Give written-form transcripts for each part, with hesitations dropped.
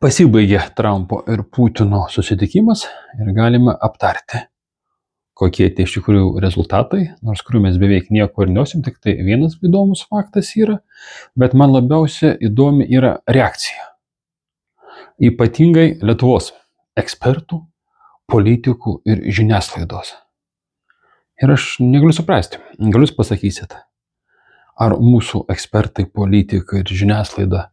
Pasibaigė Trumpo ir Putino susitikimas ir galime aptarti, kokie tie iš tikrųjų rezultatai, nors kurių mes beveik nieko ir neosim, tik tai vienas įdomus faktas yra, bet man labiausiai įdomi yra reakcija. Ypatingai Lietuvos ekspertų, politikų ir žiniasklaidos. Ir aš negaliu suprasti, gal jūs pasakysit, ar mūsų ekspertai, politikai ir žiniasklaida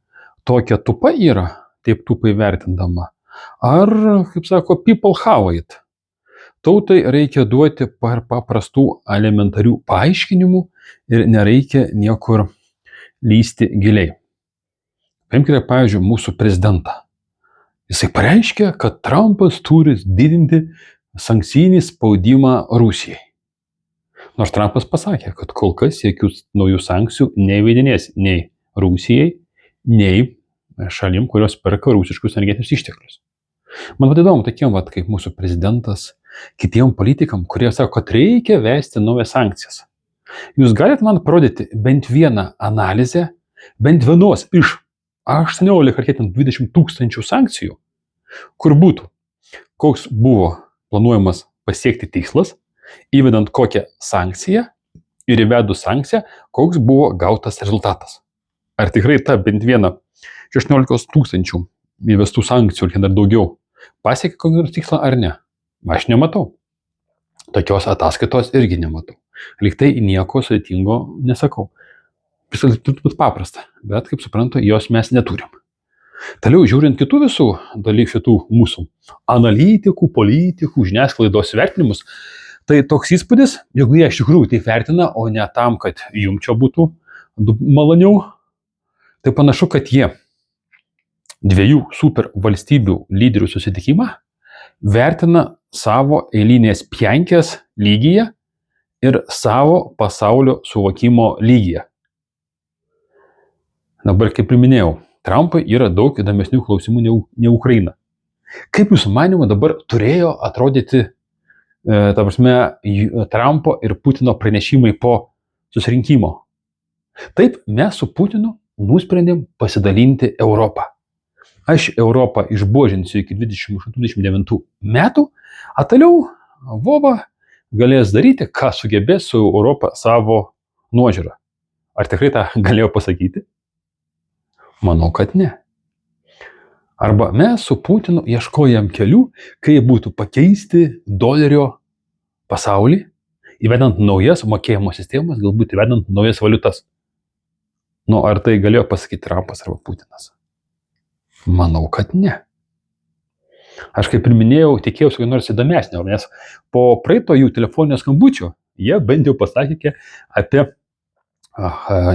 tokia tupa yra, taip tupai vertindama, ar, kaip sako, people have it. Tautai reikia duoti paprastų elementarių paaiškinimų ir nereikia niekur lysti giliai. Paimkite, pavyzdžiui, mūsų prezidentą. Jisai pareiškė, kad Trumpas turi didinti sankcijinį spaudimą Rusijai. Nors Trumpas pasakė, kad kol kas jokių naujų sankcijų neįvedinės nei Rusijai, nei šalim, kurios perka rusiškus energetinius išteklius. Man pat įdomu tokiem, kaip mūsų prezidentas, kitiem politikam, kurie sako, kad reikia vesti naujas sankcijas. Jūs galite man parodyti bent vieną analizę, bent vienos iš 18 ar 20 tūkstančių sankcijų, kur būtų, koks buvo planuojamas pasiekti tikslas, įvedant kokią sankciją ir įvedus sankciją, koks buvo gautas rezultatas. Ar tikrai ta bent viena 16 tūkstančių įvestų sankcijų, ir dar daugiau, pasiekė kokį nors tikslą ar ne? Aš nematau. Tokios ataskaitos irgi nematau. Lyg tai nieko sudėtingo nesakau. Viskas turi būti paprasta, bet, kaip suprantu, jos mes neturim. Toliau, žiūrint kitų visų dalykų, šitų mūsų analitikų, politikų, žiniasklaidos vertinimus, tai toks įspūdis, jeigu jie iš tikrųjų tai vertina, o ne tam, kad jums čia būtų maloniau, tai panašu, kad jie dviejų super valstybių lyderių susitikimą vertina savo eilinės pjankės lygyje ir savo pasaulio suvokimo lygyje. Dabar, kaip ir minėjau, Trumpui yra daug įdomesnių klausimų nei Ukraina. Kaip jūsų manymu dabar turėjo atrodyti Trumpo ir Putino pranešimai po susirinkimo? Taip, mes su Putinu nusprendėm pasidalinti Europą. Aš Europą išbuožinsiu iki 2029 metų, o toliau Vova galės daryti, ką sugebės su Europą savo nuožiūrą. Ar tikrai tą galėjo pasakyti? Manau, kad ne. Arba mes su Putinu ieškojam kelių, kaip būtų pakeisti dolerio pasaulį, įvedant naujas mokėjimo sistemas, galbūt įvedant naujas valiutas. Ar tai galėjo pasakyti Trumpas arba Putinas? Manau, kad ne. Aš kaip ir minėjau, tikėjausi, kad nors įdomesnio, nes po praeito jų telefoninio skambučio jie bent jau pasakė apie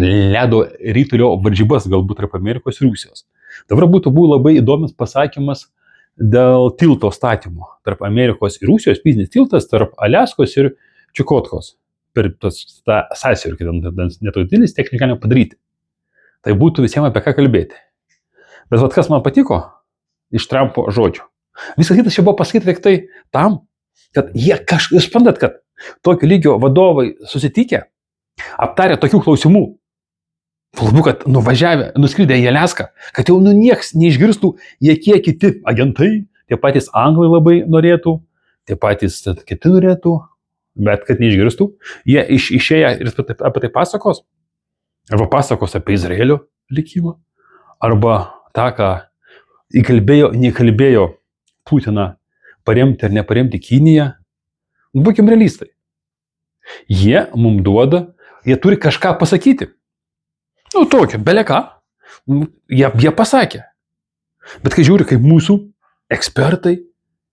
ledo ritulio varžybas, galbūt tarp Amerikos ir Rusijos. Dabar būtų labai įdomus pasakymas dėl tilto statymo tarp Amerikos ir Rusijos, fizinis tiltas tarp Aliaskos ir Čukotkos. Per tą sąsiaurį, kad netoj didelis techniškai galima padaryti. Tai būtų visiems apie ką kalbėti. Bet kas man patiko iš Trumpo žodžių? Viskas kitas čia buvo pasakyta tik tai tam, kad jie jūs suprantat, kad tokio lygio vadovai susitikę, aptarė tokių klausimų, kad nuvažiavę, nuskridę į Aliaską, kad jau nieks neišgirstų, jokie kiti agentai, tie patys anglai labai norėtų, tie patys kiti norėtų, bet kad neišgirstų, jie išėję ir apie tai pasakos, arba pasakos apie Izraelio likimą, arba tą, ką nekalbėjo Putiną paremti ar neparemti Kiniją. Būkim realistai. Jie mums duoda, jie turi kažką pasakyti. Tokio, beleką. Jie pasakė. Bet kai žiūri, kaip mūsų ekspertai,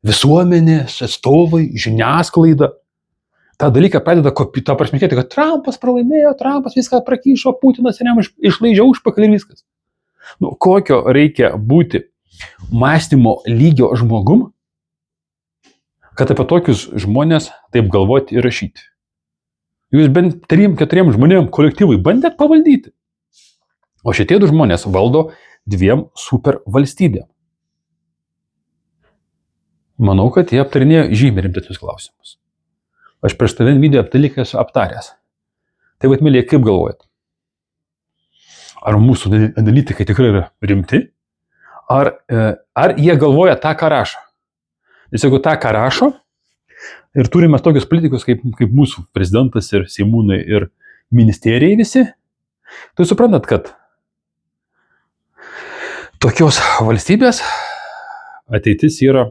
visuomenės atstovai, žiniasklaida, tą dalyką pradeda prasmekėti, kad Trumpas pralaimėjo, Trumpas viską prakyšo, Putinas jam išlaižė užpakalį ir viskas. Kokio reikia būti mąstymo lygio žmogum, kad apie tokius žmonės taip galvoti ir rašyti. Jūs bent 3-4 žmonėm kolektyvui bandėt pavaldyti. O šitie du žmonės valdo 2 super valstybėm. Manau, kad jie aptarinėjo žymiai rimtesnius klausimus. Aš prieš tą video aptaliką esu aptaręs. Tai mėlyje, kaip galvojat? Ar mūsų analitikai tikrai yra rimti? Ar jie galvoja tą, ką rašo? Nes jeigu tą, ką rašo, ir turime tokius politikus kaip mūsų prezidentas ir seimūnai ir ministerijai visi, tai suprantat, kad tokios valstybės ateitis yra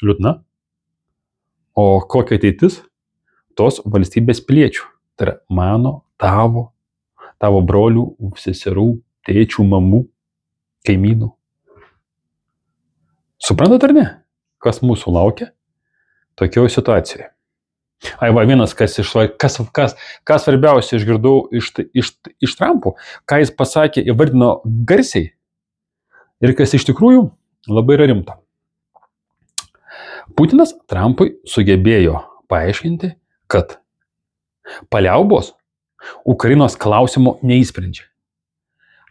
liūdna, o kokia ateitis tos valstybės piliečių. Tai yra mano, tavo brolių, seserų, tėčių, mamų, kaimynų. Suprantat ar ne, kas mūsų laukia tokioje situacijoje? Vienas, kas svarbiausia išgirdau iš Trumpo, ką jis pasakė, įvardino garsiai ir kas iš tikrųjų labai yra rimta. Putinas Trumpui sugebėjo paaiškinti, kad paliaubos Ukrainos klausimo neįsprendžia.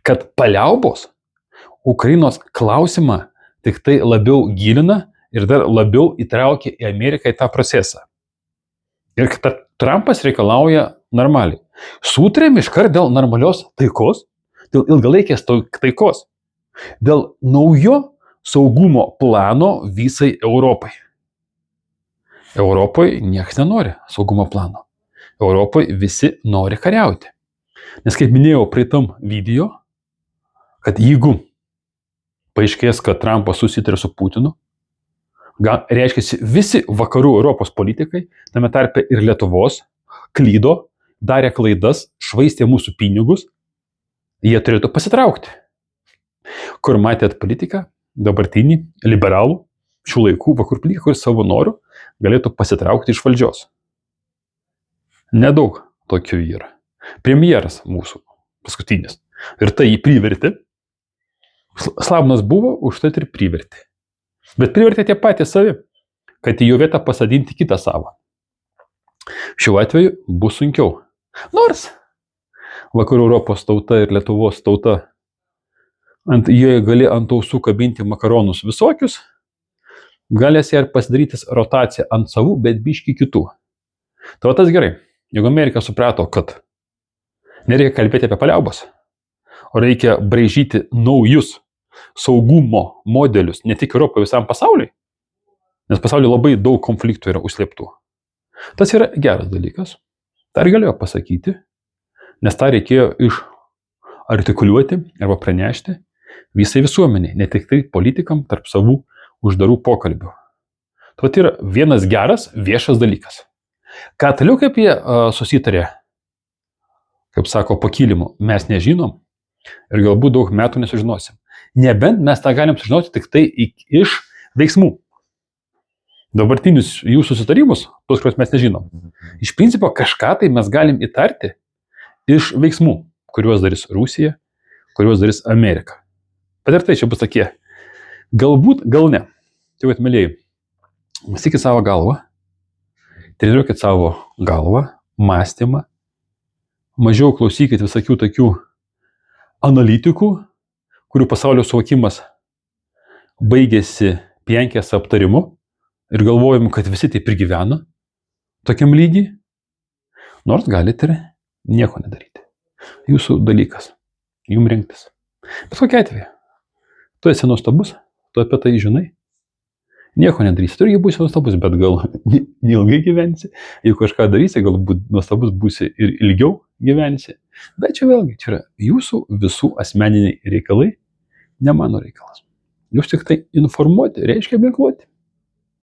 Kad paliaubos Ukrainos klausimą tik tai labiau gilina ir dar labiau įtraukia į Ameriką į tą procesą. Ir kad Trumpas reikalauja normaliai. Sutarėm iškart dėl normalios taikos, dėl ilgalaikės taikos, dėl naujo saugumo plano visai Europai. Europoje niekas nenori saugumo plano. Europoje visi nori kariauti. Nes kaip minėjau praeitam video, kad jeigu paaiškės, kad Trumpas susitarė su Putinu, reiškia visi vakarų Europos politikai, tame tarpe ir Lietuvos, klydo, darė klaidas, švaistė mūsų pinigus, jie turėtų pasitraukti. Kur matėt politiką, dabartinį, liberalų, šių laikų vakarų politiką, kuris savo noru galėtų pasitraukti iš valdžios. Nedaug tokių yra. Premjeras mūsų paskutinis. Ir tai jį privertė. Slavonas buvo, už tai ir privertė. Bet privertė tie patys savi, kad į jo vietą pasadinti kitą savo. Šiuo atveju bus sunkiau. Nors vakarų Europos tauta ir Lietuvos tauta, jie gali ant ausų kabinti makaronus visokius, galės ir pasidaryti rotaciją ant savų, bet biški kitų. Tai tas gerai. Jeigu Amerika suprato, kad nereikia kalbėti apie paliaubas, o reikia braižyti naujus saugumo modelius, ne tik Europoje, visam pasauliui, nes pasaulyje labai daug konfliktų yra užslėptų. Tas yra geras dalykas. Tai ir galėjo pasakyti, nes tą reikėjo artikuliuoti arba pranešti visai visuomeniai, ne tik tai politikam tarp savų uždarų pokalbių. Tai yra vienas geras viešas dalykas. Ką toliau kaip jie susitarė, kaip sako, po kilimu, mes nežinom ir galbūt daug metų nesužinosim. Nebent mes tą galim sužinoti tik tai iš veiksmų. Dabartinius jų susitarimus, tos, kuriuos mes nežinom. Iš principo kažką tai mes galim įtarti iš veiksmų, kuriuos darys Rusija, kuriuos darys Amerika. Bet ir tai čia bus tokie. Galbūt, gal ne. Tai vat, mėlyjei, mąstykit savo galvą, treniruokit savo galvą, mąstymą, mažiau klausykit visokių tokių analitikų, kurių pasaulio suvokimas baigėsi pienkės aptarimu ir galvojimu, kad visi taip ir gyvena tokiam lygiai, nors galite ir nieko nedaryti. Jūsų dalykas, jums rinktis. Bet kokia atveju, tu esi nuostabus, tu apie tai žinai, nieko nedarysi, tu irgi būsi nuostabus, bet gal neilgai gyvensi, jeigu kažką darysi, galbūt nuostabus būsi ir ilgiau gyvensi, bet čia vėlgi, čia yra jūsų visų asmeniniai reikalai, ne mano reikalas. Jūs tik tai informuoti, reiškia ginkluoti.